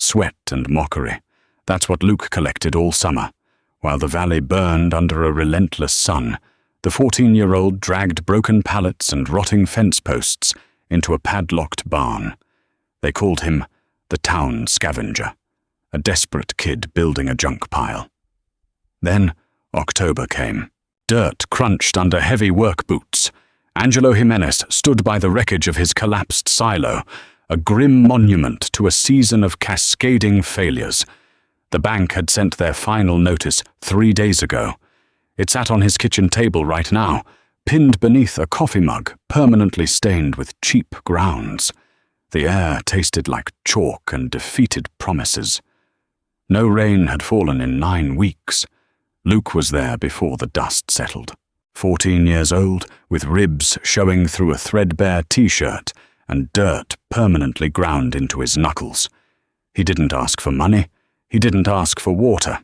sweat and mockery. That's what Luke collected all summer. While the valley burned under a relentless sun, the 14-year-old dragged broken pallets and rotting fence posts into a padlocked barn. They called him the town scavenger, a desperate kid building a junk pile. Then October came. Dirt crunched under heavy work boots. Angelo Jimenez stood by the wreckage of his collapsed silo, a grim monument to a season of cascading failures. The bank had sent their final notice 3 days ago. It sat on his kitchen table right now, pinned beneath a coffee mug permanently stained with cheap grounds. The air tasted like chalk and defeated promises. No rain had fallen in 9 weeks. Luke was there before the dust settled. 14 years old, with ribs showing through a threadbare t-shirt and dirt permanently ground into his knuckles. He didn't ask for money. He didn't ask for water.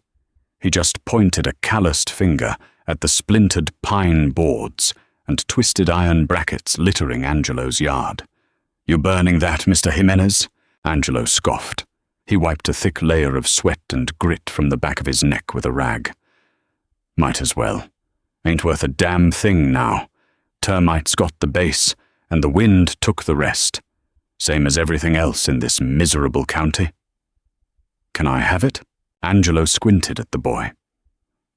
He just pointed a calloused finger at the splintered pine boards and twisted iron brackets littering Angelo's yard. "You burning that, Mr. Jimenez?" Angelo scoffed. He wiped a thick layer of sweat and grit from the back of his neck with a rag. "Might as well. Ain't worth a damn thing now. Termites got the base, and the wind took the rest. Same as everything else in this miserable county." "Can I have it?" Angelo squinted at the boy.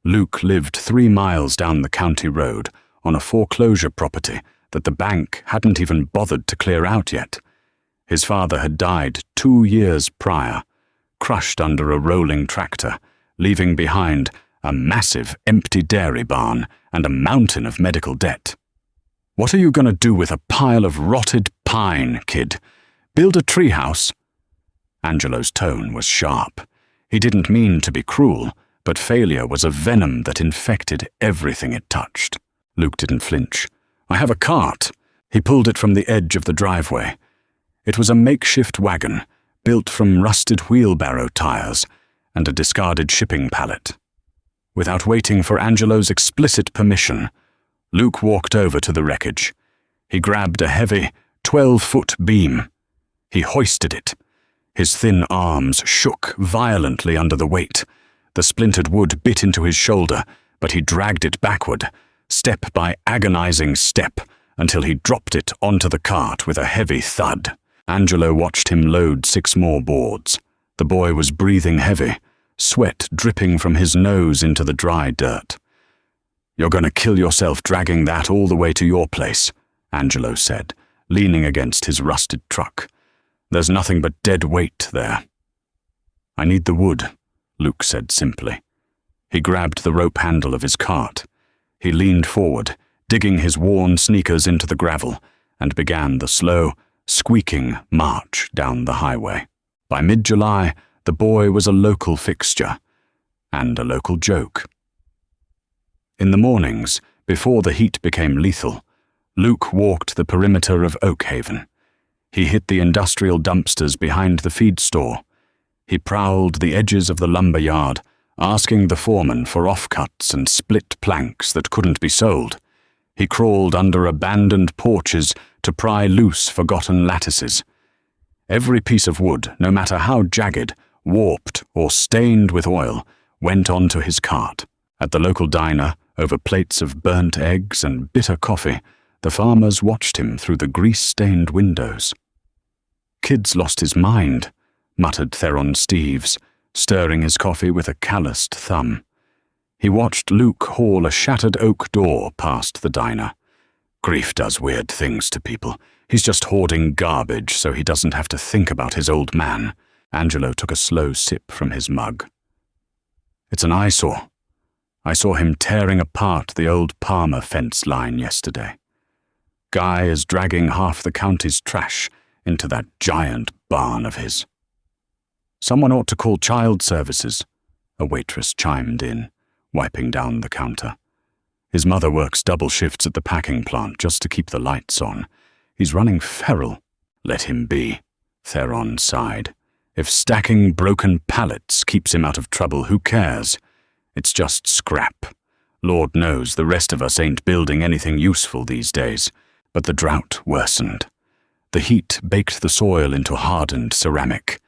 Luke lived 3 miles down the county road on a foreclosure property that the bank hadn't even bothered to clear out yet. His father had died 2 years prior, crushed under a rolling tractor, leaving behind a massive empty dairy barn and a mountain of medical debt. "What are you going to do with a pile of rotted pine, kid? Build a treehouse?" Angelo's tone was sharp. He didn't mean to be cruel, but failure was a venom that infected everything it touched. Luke didn't flinch. "I have a cart." He pulled it from the edge of the driveway. It was a makeshift wagon, built from rusted wheelbarrow tires and a discarded shipping pallet. Without waiting for Angelo's explicit permission, Luke walked over to the wreckage. He grabbed a heavy 12-foot beam. He hoisted it. His thin arms shook violently under the weight. The splintered wood bit into his shoulder, but he dragged it backward, step by agonizing step, until he dropped it onto the cart with a heavy thud. Angelo watched him load 6 more boards. The boy was breathing heavy, sweat dripping from his nose into the dry dirt. "You're going to kill yourself dragging that all the way to your place," Angelo said, leaning against his rusted truck. "There's nothing but dead weight there." "I need the wood," Luke said simply. He grabbed the rope handle of his cart. He leaned forward, digging his worn sneakers into the gravel, and began the slow, squeaking march down the highway. By mid-July, the boy was a local fixture, and a local joke. In the mornings, before the heat became lethal, Luke walked the perimeter of Oak Haven. He hit the industrial dumpsters behind the feed store. He prowled the edges of the lumber yard, asking the foreman for offcuts and split planks that couldn't be sold. He crawled under abandoned porches to pry loose forgotten lattices. Every piece of wood, no matter how jagged, warped, or stained with oil, went onto his cart. At the local diner, over plates of burnt eggs and bitter coffee, the farmers watched him through the grease-stained windows. "Kid's lost his mind," muttered Theron Steeves, stirring his coffee with a calloused thumb. He watched Luke haul a shattered oak door past the diner. "Grief does weird things to people. He's just hoarding garbage so he doesn't have to think about his old man." Angelo took a slow sip from his mug. "It's an eyesore. I saw him tearing apart the old Palmer fence line yesterday. Guy is dragging half the county's trash into that giant barn of his." "Someone ought to call child services," a waitress chimed in, wiping down the counter. "His mother works double shifts at the packing plant just to keep the lights on. He's running feral." "Let him be," Theron sighed. "If stacking broken pallets keeps him out of trouble, who cares? It's just scrap. Lord knows the rest of us ain't building anything useful these days." But the drought worsened. The heat baked the soil into hardened ceramic.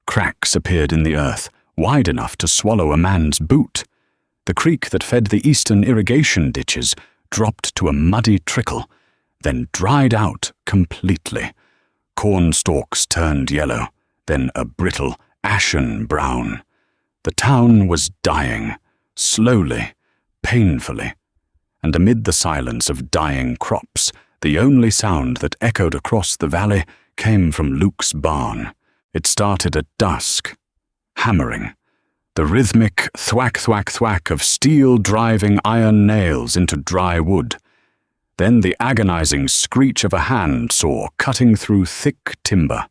Cracks appeared in the earth, wide enough to swallow a man's boot. The creek that fed the eastern irrigation ditches dropped to a muddy trickle, then dried out completely. Corn stalks turned yellow, then a brittle, ashen brown. The town was dying, slowly, painfully, and amid the silence of dying crops, the only sound that echoed across the valley came from Luke's barn. It started at dusk, hammering, the rhythmic thwack-thwack-thwack of steel driving iron nails into dry wood. Then the agonizing screech of a hand saw cutting through thick timber.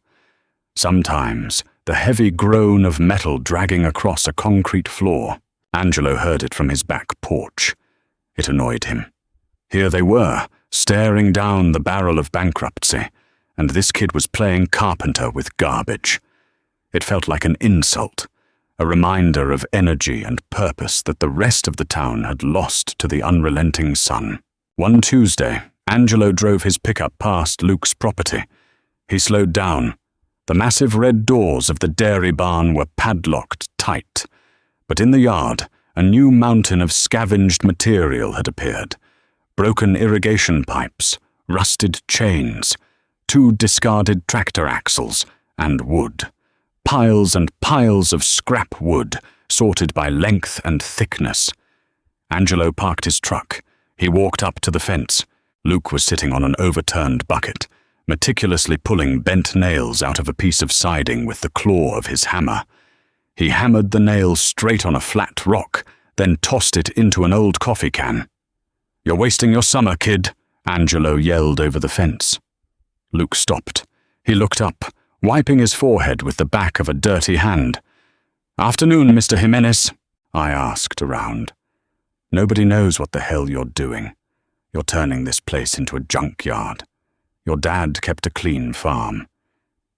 Sometimes the heavy groan of metal dragging across a concrete floor. Angelo heard it from his back porch. It annoyed him. Here they were, staring down the barrel of bankruptcy, and this kid was playing carpenter with garbage. It felt like an insult, a reminder of energy and purpose that the rest of the town had lost to the unrelenting sun. One Tuesday, Angelo drove his pickup past Luke's property. He slowed down. The massive red doors of the dairy barn were padlocked tight, but in the yard, a new mountain of scavenged material had appeared. Broken irrigation pipes, rusted chains, 2 discarded tractor axles, and wood. Piles and piles of scrap wood, sorted by length and thickness. Angelo parked his truck. He walked up to the fence. Luke was sitting on an overturned bucket, meticulously pulling bent nails out of a piece of siding with the claw of his hammer. He hammered the nail straight on a flat rock, then tossed it into an old coffee can. "You're wasting your summer, kid," Angelo yelled over the fence. Luke stopped. He looked up, wiping his forehead with the back of a dirty hand. "Afternoon, Mr. Jimenez," I asked around. "Nobody knows what the hell you're doing. You're turning this place into a junkyard. Your dad kept a clean farm.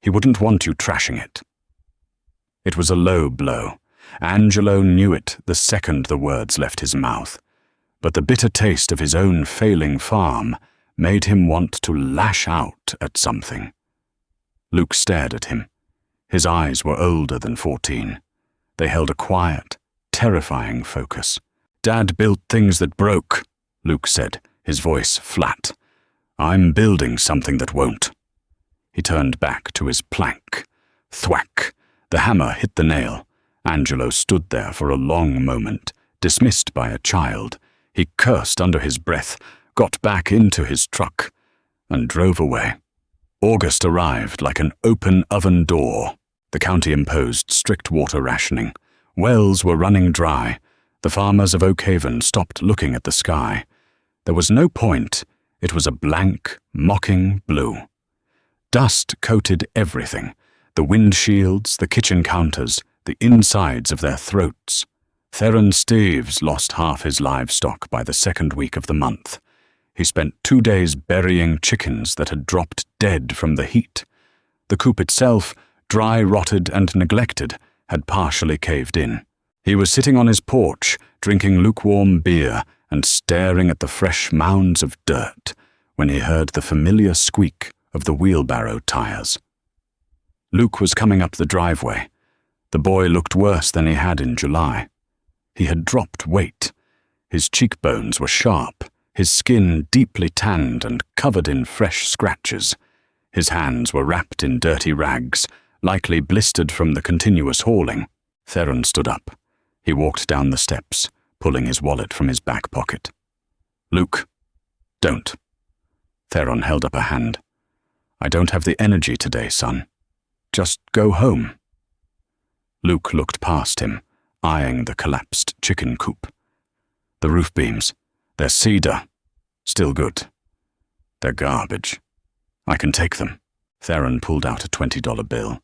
He wouldn't want you trashing it." It was a low blow. Angelo knew it the second the words left his mouth, but the bitter taste of his own failing farm made him want to lash out at something. Luke stared at him. His eyes were older than 14. They held a quiet, terrifying focus. "Dad built things that broke," Luke said, his voice flat. "I'm building something that won't." He turned back to his plank. Thwack! The hammer hit the nail. Angelo stood there for a long moment, dismissed by a child. He cursed under his breath, got back into his truck, and drove away. August arrived like an open oven door. The county imposed strict water rationing. Wells were running dry. The farmers of Oak Haven stopped looking at the sky. There was no point. It was a blank, mocking blue. Dust coated everything: the windshields, the kitchen counters, the insides of their throats. Theron Steves lost half his livestock by the second week of the month. He spent 2 days burying chickens that had dropped dead from the heat. The coop itself, dry, rotted, and neglected, had partially caved in. He was sitting on his porch, drinking lukewarm beer and staring at the fresh mounds of dirt, when he heard the familiar squeak of the wheelbarrow tires. Luke was coming up the driveway. The boy looked worse than he had in July. He had dropped weight. His cheekbones were sharp, his skin deeply tanned and covered in fresh scratches. His hands were wrapped in dirty rags, likely blistered from the continuous hauling. Theron stood up. He walked down the steps, pulling his wallet from his back pocket. "Luke, don't." Theron held up a hand. "I don't have the energy today, son. Just go home." Luke looked past him, eyeing the collapsed chicken coop. "The roof beams. They're cedar. Still good. They're garbage. I can take them." Theron pulled out a $20 bill.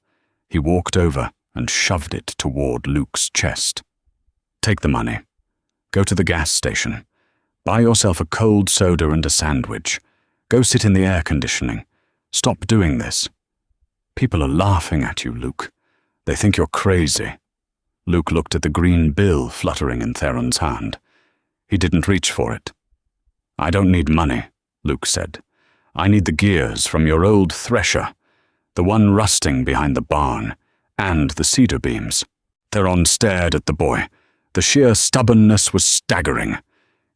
He walked over and shoved it toward Luke's chest. "Take the money. Go to the gas station. Buy yourself a cold soda and a sandwich. Go sit in the air conditioning. Stop doing this. People are laughing at you, Luke. They think you're crazy." Luke looked at the green bill fluttering in Theron's hand. He didn't reach for it. "I don't need money," Luke said. "I need the gears from your old thresher, the one rusting behind the barn. and the cedar beams. Theron stared at the boy. The sheer stubbornness was staggering.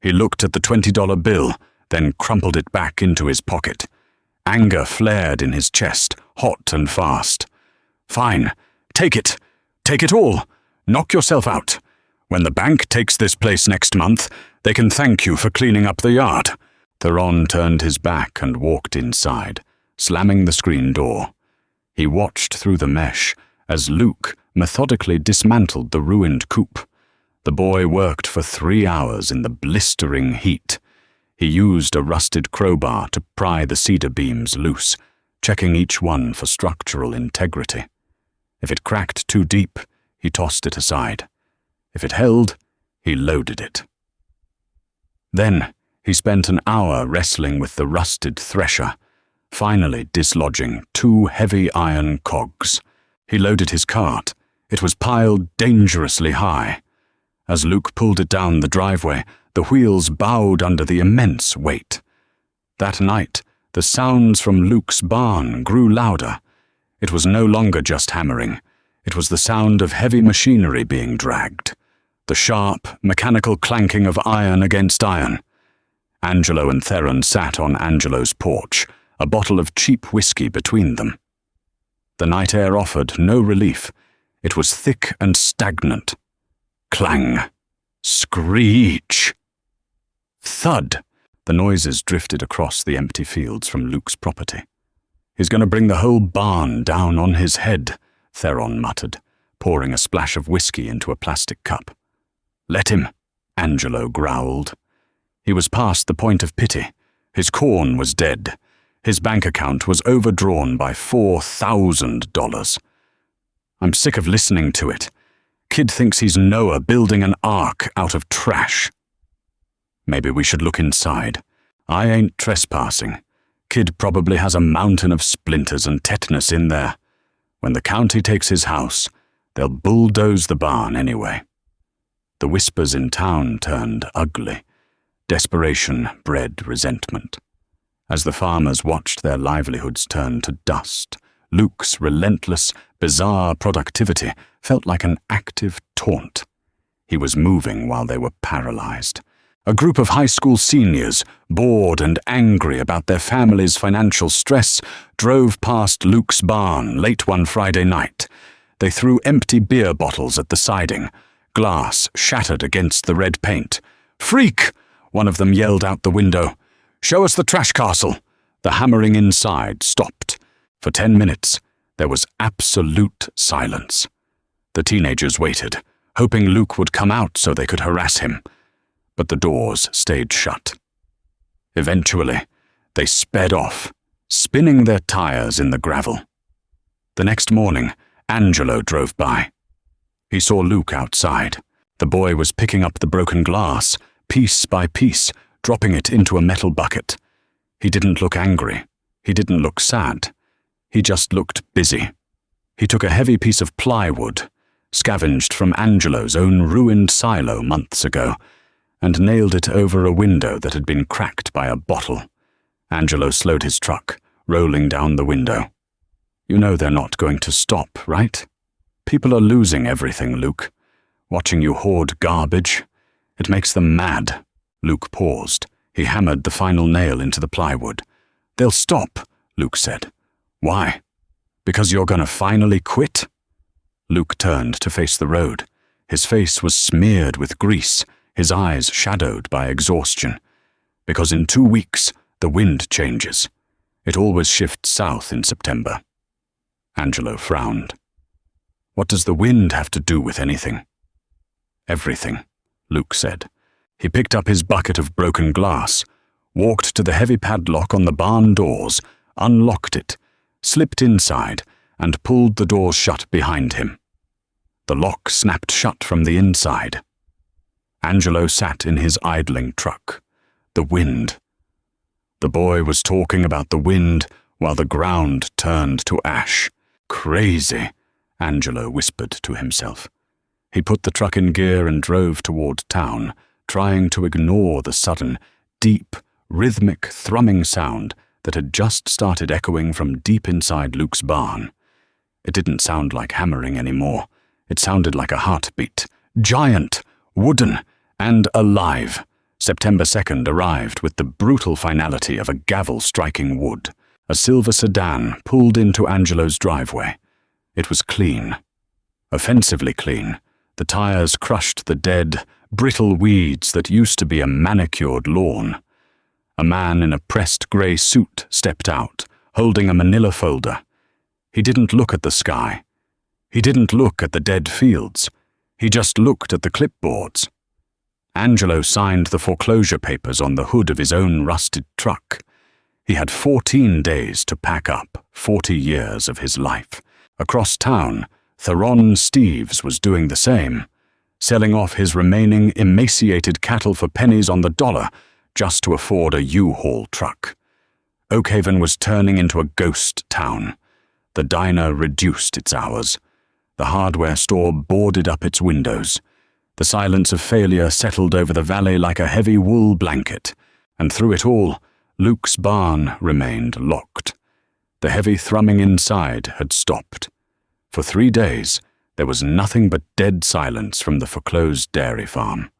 He looked at the $20 bill, then crumpled it back into his pocket. Anger flared in his chest, hot and fast. "Fine. Take it. Take it all. Knock yourself out. When the bank takes this place next month, they can thank you for cleaning up the yard." Theron turned his back and walked inside, slamming the screen door. He watched through the mesh as Luke methodically dismantled the ruined coop. The boy worked for 3 hours in the blistering heat. He used a rusted crowbar to pry the cedar beams loose, checking each one for structural integrity. If it cracked too deep, he tossed it aside. If it held, he loaded it. Then he spent an hour wrestling with the rusted thresher, finally dislodging 2 heavy iron cogs. He loaded his cart. It was piled dangerously high. As Luke pulled it down the driveway, the wheels bowed under the immense weight. That night, the sounds from Luke's barn grew louder. It was no longer just hammering. It was the sound of heavy machinery being dragged, the sharp, mechanical clanking of iron against iron. Angelo and Theron sat on Angelo's porch, a bottle of cheap whiskey between them. The night air offered no relief. It was thick and stagnant. Clang. Screech. Thud. The noises drifted across the empty fields from Luke's property. "He's going to bring the whole barn down on his head," Theron muttered, pouring a splash of whiskey into a plastic cup. "Let him," Angelo growled. He was past the point of pity. His corn was dead. His bank account was overdrawn by $4,000. "I'm sick of listening to it. Kid thinks he's Noah building an ark out of trash." "Maybe we should look inside. I ain't trespassing. Kid probably has a mountain of splinters and tetanus in there. When the county takes his house, they'll bulldoze the barn anyway." The whispers in town turned ugly. Desperation bred resentment. As the farmers watched their livelihoods turn to dust, Luke's relentless, bizarre productivity felt like an active taunt. He was moving while they were paralyzed. A group of high school seniors, bored and angry about their family's financial stress, drove past Luke's barn late one Friday night. They threw empty beer bottles at the siding. Glass shattered against the red paint. "Freak!" one of them yelled out the window. "Show us the trash castle." The hammering inside stopped. For 10 minutes, there was absolute silence. The teenagers waited, hoping Luke would come out so they could harass him. But the doors stayed shut. Eventually, they sped off, spinning their tires in the gravel. The next morning, Angelo drove by. He saw Luke outside. The boy was picking up the broken glass, piece by piece, dropping it into a metal bucket. He didn't look angry. He didn't look sad. He just looked busy. He took a heavy piece of plywood, scavenged from Angelo's own ruined silo months ago, and nailed it over a window that had been cracked by a bottle. Angelo slowed his truck, rolling down the window. "You know they're not going to stop, right? People are losing everything, Luke. Watching you hoard garbage. It makes them mad." Luke paused. He hammered the final nail into the plywood. "They'll stop," Luke said. "Why? Because you're going to finally quit?" Luke turned to face the road. His face was smeared with grease, his eyes shadowed by exhaustion. "Because in 2 weeks, the wind changes. It always shifts south in September." Angelo frowned. "What does the wind have to do with anything?" "Everything," Luke said. He picked up his bucket of broken glass, walked to the heavy padlock on the barn doors, unlocked it, slipped inside, and pulled the doors shut behind him. The lock snapped shut from the inside. Angelo sat in his idling truck. The wind. The boy was talking about the wind while the ground turned to ash. "Crazy," Angelo whispered to himself. He put the truck in gear and drove toward town, trying to ignore the sudden, deep, rhythmic thrumming sound that had just started echoing from deep inside Luke's barn. It didn't sound like hammering anymore. It sounded like a heartbeat. Giant, wooden, and alive. September 2nd arrived with the brutal finality of a gavel striking wood. A silver sedan pulled into Angelo's driveway. It was clean. Offensively clean. The tires crushed the dead, brittle weeds that used to be a manicured lawn. A man in a pressed grey suit stepped out, holding a manila folder. He didn't look at the sky. He didn't look at the dead fields. He just looked at the clipboards. Angelo signed the foreclosure papers on the hood of his own rusted truck. He had 14 days to pack up 40 years of his life. Across town, Theron Steeves was doing the same, selling off his remaining emaciated cattle for pennies on the dollar just to afford a U-Haul truck. Oakhaven was turning into a ghost town. The diner reduced its hours. The hardware store boarded up its windows. The silence of failure settled over the valley like a heavy wool blanket, and through it all, Luke's barn remained locked. The heavy thrumming inside had stopped. For 3 days, there was nothing but dead silence from the foreclosed dairy farm.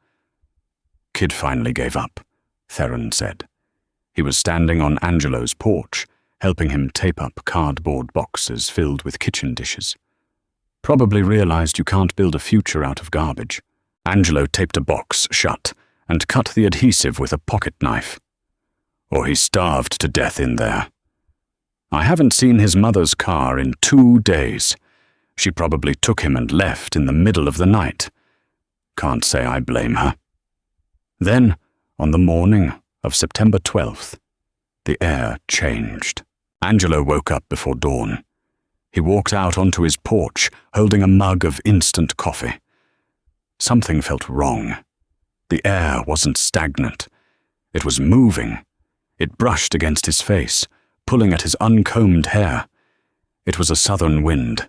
Kid finally gave up, Theron said. He was standing on Angelo's porch, helping him tape up cardboard boxes filled with kitchen dishes. Probably realized you can't build a future out of garbage. Angelo taped a box shut and cut the adhesive with a pocket knife. Or he starved to death in there. I haven't seen his mother's car in 2 days. She probably took him and left in the middle of the night. Can't say I blame her. Then, on the morning of September 12th, the air changed. Angelo woke up before dawn. He walked out onto his porch, holding a mug of instant coffee. Something felt wrong. The air wasn't stagnant. It was moving. It brushed against his face, pulling at his uncombed hair. It was a southern wind.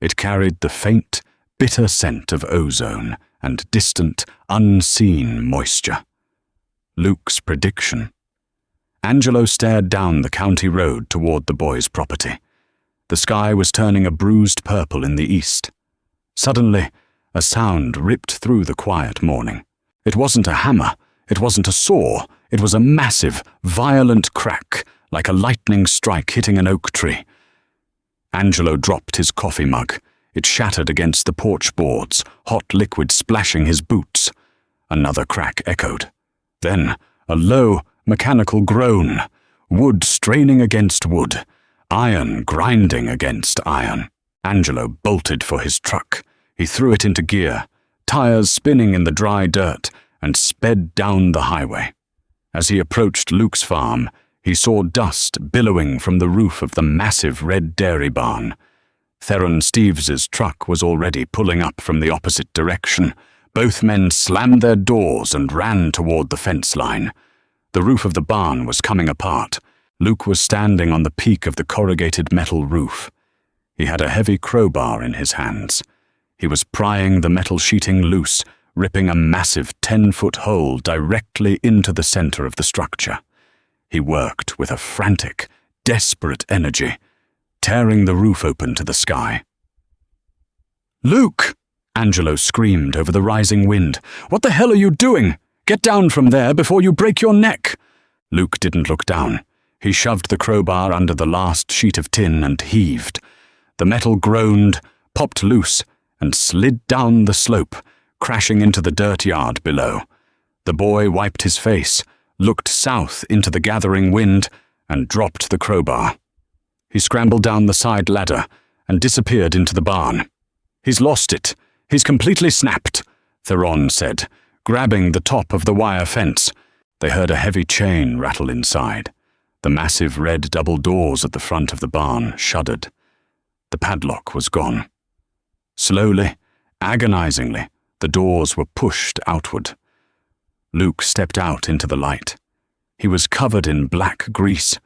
It carried the faint, bitter scent of ozone and distant, unseen moisture. Luke's prediction. Angelo stared down the county road toward the boy's property. The sky was turning a bruised purple in the east. Suddenly, a sound ripped through the quiet morning. It wasn't a hammer. It wasn't a saw. It was a massive, violent crack, like a lightning strike hitting an oak tree. Angelo dropped his coffee mug. It shattered against the porch boards, hot liquid splashing his boots. Another crack echoed. Then, a low, mechanical groan, wood straining against wood, iron grinding against iron. Angelo bolted for his truck. He threw it into gear, tires spinning in the dry dirt, and sped down the highway. As he approached Luke's farm, he saw dust billowing from the roof of the massive red dairy barn. Theron Steves's truck was already pulling up from the opposite direction. Both men slammed their doors and ran toward the fence line. The roof of the barn was coming apart. Luke was standing on the peak of the corrugated metal roof. He had a heavy crowbar in his hands. He was prying the metal sheeting loose, ripping a massive 10-foot hole directly into the center of the structure. He worked with a frantic, desperate energy, tearing the roof open to the sky. "Luke!" Angelo screamed over the rising wind. "What the hell are you doing? Get down from there before you break your neck!" Luke didn't look down. He shoved the crowbar under the last sheet of tin and heaved. The metal groaned, popped loose, and slid down the slope, crashing into the dirt yard below. The boy wiped his face, looked south into the gathering wind, and dropped the crowbar. He scrambled down the side ladder and disappeared into the barn. "He's lost it. He's completely snapped," Theron said, grabbing the top of the wire fence. They heard a heavy chain rattle inside. The massive red double doors at the front of the barn shuddered. The padlock was gone. Slowly, agonizingly, the doors were pushed outward. Luke stepped out into the light. He was covered in black grease.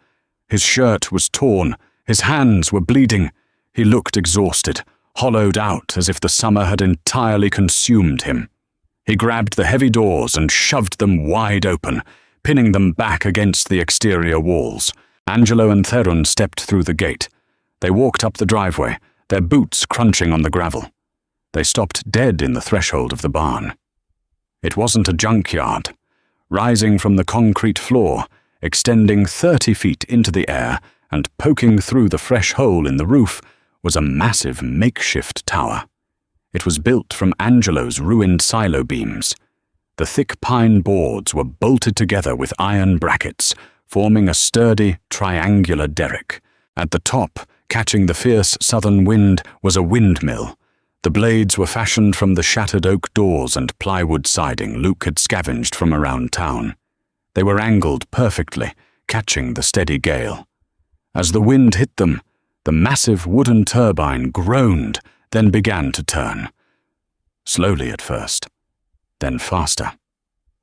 His shirt was torn. His hands were bleeding. He looked exhausted, hollowed out as if the summer had entirely consumed him. He grabbed the heavy doors and shoved them wide open, pinning them back against the exterior walls. Angelo and Theron stepped through the gate. They walked up the driveway, their boots crunching on the gravel. They stopped dead in the threshold of the barn. It wasn't a junkyard. Rising from the concrete floor, extending 30 feet into the air and poking through the fresh hole in the roof, was a massive makeshift tower. It was built from Angelo's ruined silo beams. The thick pine boards were bolted together with iron brackets, forming a sturdy, triangular derrick. At the top, catching the fierce southern wind, was a windmill. The blades were fashioned from the shattered oak doors and plywood siding Luke had scavenged from around town. They were angled perfectly, catching the steady gale. As the wind hit them, the massive wooden turbine groaned, then began to turn. Slowly at first, then faster.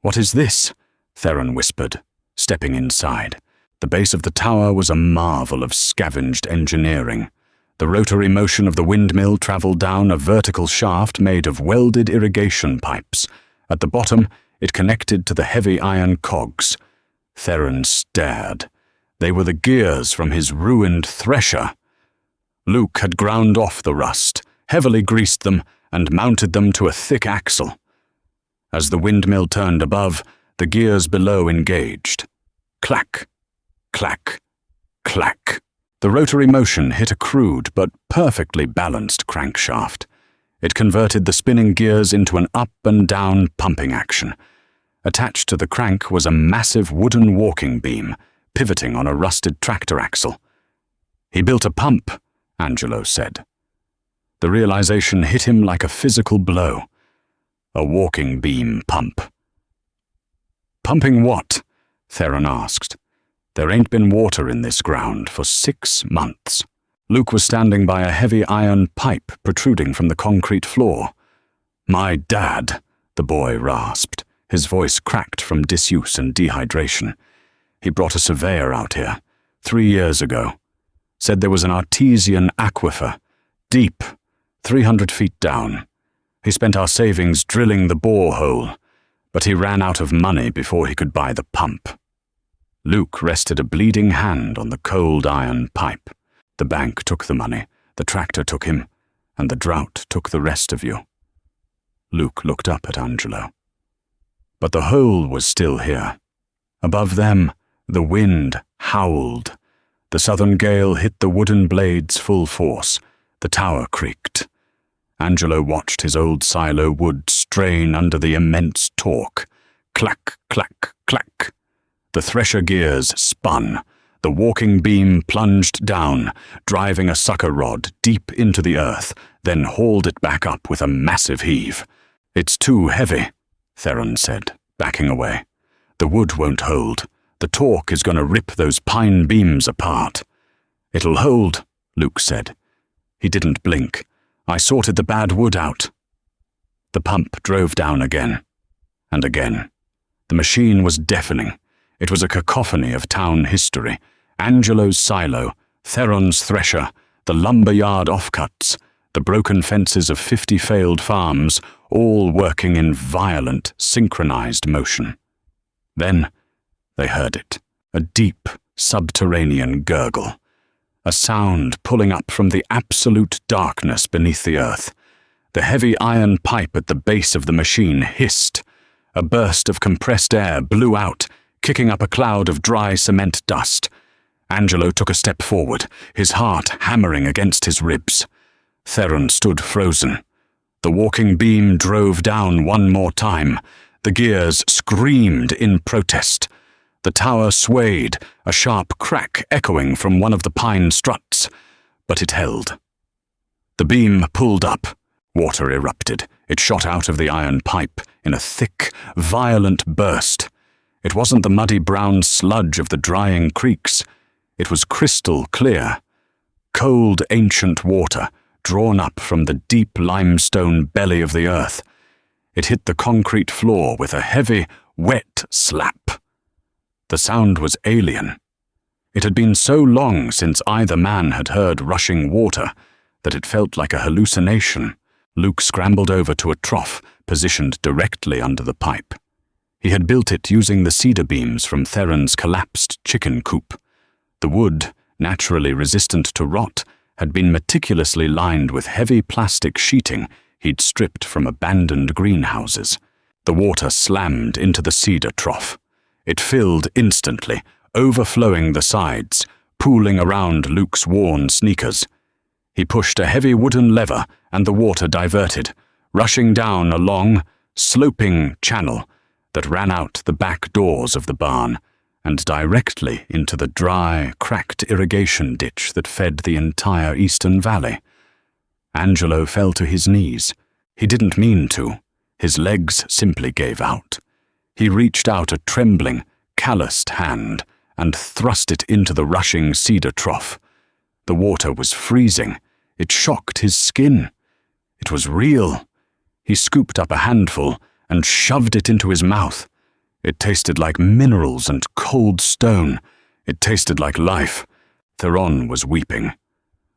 "What is this?" Theron whispered, stepping inside. The base of the tower was a marvel of scavenged engineering. The rotary motion of the windmill traveled down a vertical shaft made of welded irrigation pipes. At the bottom, it connected to the heavy iron cogs. Theron stared. They were the gears from his ruined thresher. Luke had ground off the rust, heavily greased them, and mounted them to a thick axle. As the windmill turned above, the gears below engaged. Clack, clack, clack. The rotary motion hit a crude but perfectly balanced crankshaft. It converted the spinning gears into an up and down pumping action. Attached to the crank was a massive wooden walking beam, pivoting on a rusted tractor axle. "He built a pump," Angelo said. The realization hit him like a physical blow. A walking beam pump. "Pumping what?" Theron asked. "There ain't been water in this ground for 6 months." Luke was standing by a heavy iron pipe protruding from the concrete floor. "My dad," the boy rasped, his voice cracked from disuse and dehydration. "He brought a surveyor out here, 3 years ago. Said there was an artesian aquifer, deep, 300 feet down. He spent our savings drilling the borehole, but he ran out of money before he could buy the pump." Luke rested a bleeding hand on the cold iron pipe. "The bank took the money, the tractor took him, and the drought took the rest of you." Luke looked up at Angelo. But the hole was still here. Above them, the wind howled. The southern gale hit the wooden blades full force. The tower creaked. Angelo watched his old silo wood strain under the immense torque. Clack, clack, clack. The thresher gears spun. The walking beam plunged down, driving a sucker rod deep into the earth, then hauled it back up with a massive heave. "It's too heavy," Theron said, backing away. "The wood won't hold. The torque is going to rip those pine beams apart." "It'll hold," Luke said. He didn't blink. "I sorted the bad wood out." The pump drove down again. And again. The machine was deafening. It was a cacophony of town history. Angelo's silo, Theron's thresher, the lumberyard offcuts, the broken fences of 50 failed farms, all working in violent, synchronized motion. Then they heard it, a deep, subterranean gurgle, a sound pulling up from the absolute darkness beneath the earth. The heavy iron pipe at the base of the machine hissed. A burst of compressed air blew out, kicking up a cloud of dry cement dust. Angelo took a step forward, his heart hammering against his ribs. Theron stood frozen. The walking beam drove down one more time. The gears screamed in protest. The tower swayed, a sharp crack echoing from one of the pine struts, but it held. The beam pulled up. Water erupted. It shot out of the iron pipe in a thick, violent burst. It wasn't the muddy brown sludge of the drying creeks. It was crystal clear. Cold, ancient water, drawn up from the deep limestone belly of the earth. It hit the concrete floor with a heavy, wet slap. The sound was alien. It had been so long since either man had heard rushing water that it felt like a hallucination. Luke scrambled over to a trough positioned directly under the pipe. He had built it using the cedar beams from Theron's collapsed chicken coop. The wood, naturally resistant to rot, had been meticulously lined with heavy plastic sheeting he'd stripped from abandoned greenhouses. The water slammed into the cedar trough. It filled instantly, overflowing the sides, pooling around Luke's worn sneakers. He pushed a heavy wooden lever and the water diverted, rushing down a long, sloping channel that ran out the back doors of the barn and directly into the dry, cracked irrigation ditch that fed the entire eastern valley. Angelo fell to his knees. He didn't mean to. His legs simply gave out. He reached out a trembling, calloused hand and thrust it into the rushing cedar trough. The water was freezing. It shocked his skin. It was real. He scooped up a handful and shoved it into his mouth. It tasted like minerals and cold stone. It tasted like life. Theron was weeping.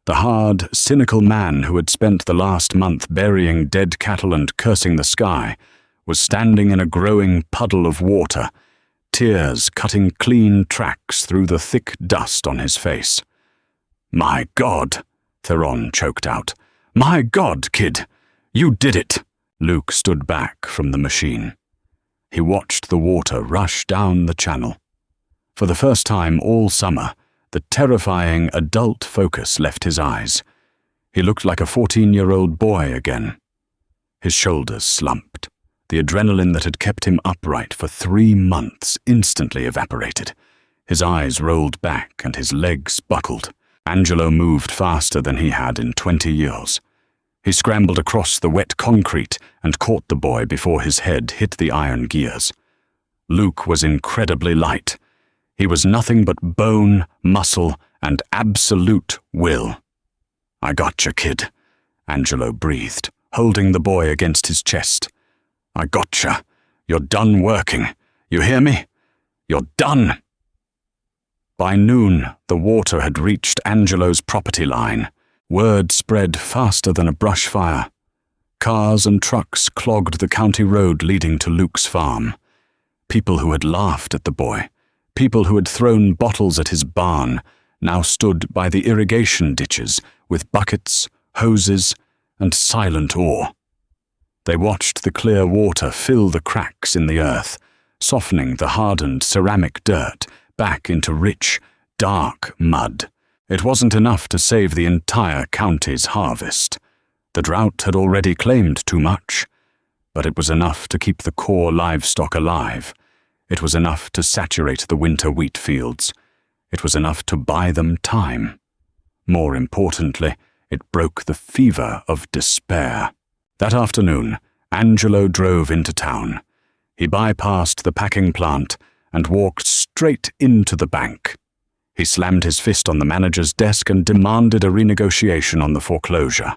The hard, cynical man who had spent the last month burying dead cattle and cursing the sky was standing in a growing puddle of water, tears cutting clean tracks through the thick dust on his face. "My God," Theron choked out. "My God, kid! You did it!" Luke stood back from the machine. He watched the water rush down the channel. For the first time all summer, the terrifying adult focus left his eyes. He looked like a 14-year-old boy again. His shoulders slumped. The adrenaline that had kept him upright for 3 months instantly evaporated. His eyes rolled back and his legs buckled. Angelo moved faster than he had in 20 years. He scrambled across the wet concrete and caught the boy before his head hit the iron gears. Luke was incredibly light. He was nothing but bone, muscle, and absolute will. "I gotcha, kid," Angelo breathed, holding the boy against his chest. "I gotcha. You're done working. You hear me? You're done." By noon, the water had reached Angelo's property line. Word spread faster than a brush fire. Cars and trucks clogged the county road leading to Luke's farm. People who had laughed at the boy, people who had thrown bottles at his barn, now stood by the irrigation ditches with buckets, hoses, and silent awe. They watched the clear water fill the cracks in the earth, softening the hardened ceramic dirt back into rich, dark mud. It wasn't enough to save the entire county's harvest. The drought had already claimed too much, but it was enough to keep the core livestock alive. It was enough to saturate the winter wheat fields. It was enough to buy them time. More importantly, it broke the fever of despair. That afternoon, Angelo drove into town. He bypassed the packing plant and walked straight into the bank. He slammed his fist on the manager's desk and demanded a renegotiation on the foreclosure.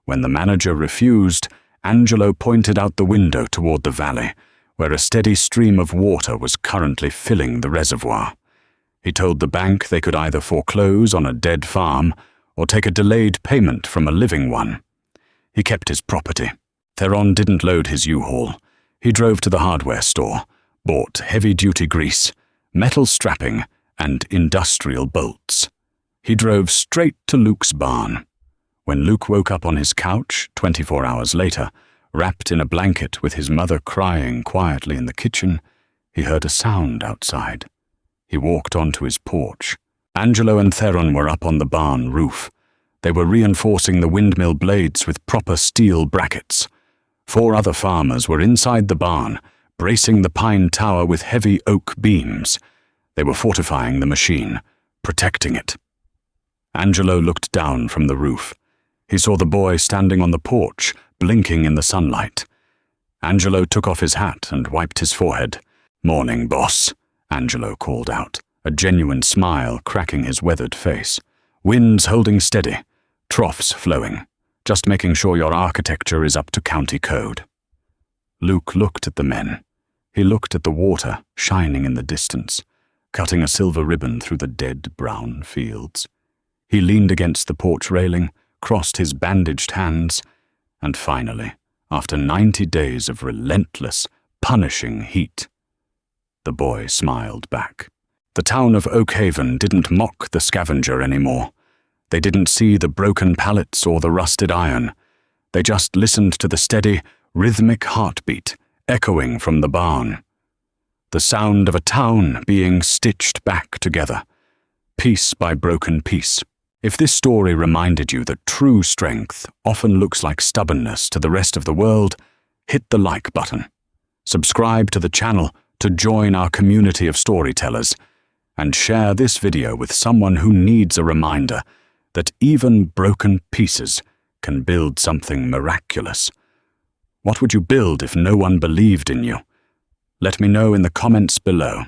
When the manager refused, Angelo pointed out the window toward the valley, where a steady stream of water was currently filling the reservoir. He told the bank they could either foreclose on a dead farm or take a delayed payment from a living one. He kept his property. Theron didn't load his U-Haul. He drove to the hardware store, bought heavy-duty grease, metal strapping, and industrial bolts. He drove straight to Luke's barn. When Luke woke up on his couch 24 hours later, wrapped in a blanket with his mother crying quietly in the kitchen, he heard a sound outside. He walked onto his porch. Angelo and Theron were up on the barn roof. They were reinforcing the windmill blades with proper steel brackets. 4 other farmers were inside the barn, bracing the pine tower with heavy oak beams. They were fortifying the machine, protecting it. Angelo looked down from the roof. He saw the boy standing on the porch, blinking in the sunlight. Angelo took off his hat and wiped his forehead. "Morning, boss," Angelo called out, a genuine smile cracking his weathered face. "Winds holding steady, troughs flowing, just making sure your architecture is up to county code." Luke looked at the men. He looked at the water shining in the distance, cutting a silver ribbon through the dead brown fields. He leaned against the porch railing, crossed his bandaged hands, and finally, after 90 days of relentless, punishing heat, the boy smiled back. The town of Oak Haven didn't mock the scavenger anymore. They didn't see the broken pallets or the rusted iron. They just listened to the steady, rhythmic heartbeat echoing from the barn. The sound of a town being stitched back together, piece by broken piece. If this story reminded you that true strength often looks like stubbornness to the rest of the world, hit the like button. Subscribe to the channel to join our community of storytellers, and share this video with someone who needs a reminder that even broken pieces can build something miraculous. What would you build if no one believed in you? Let me know in the comments below.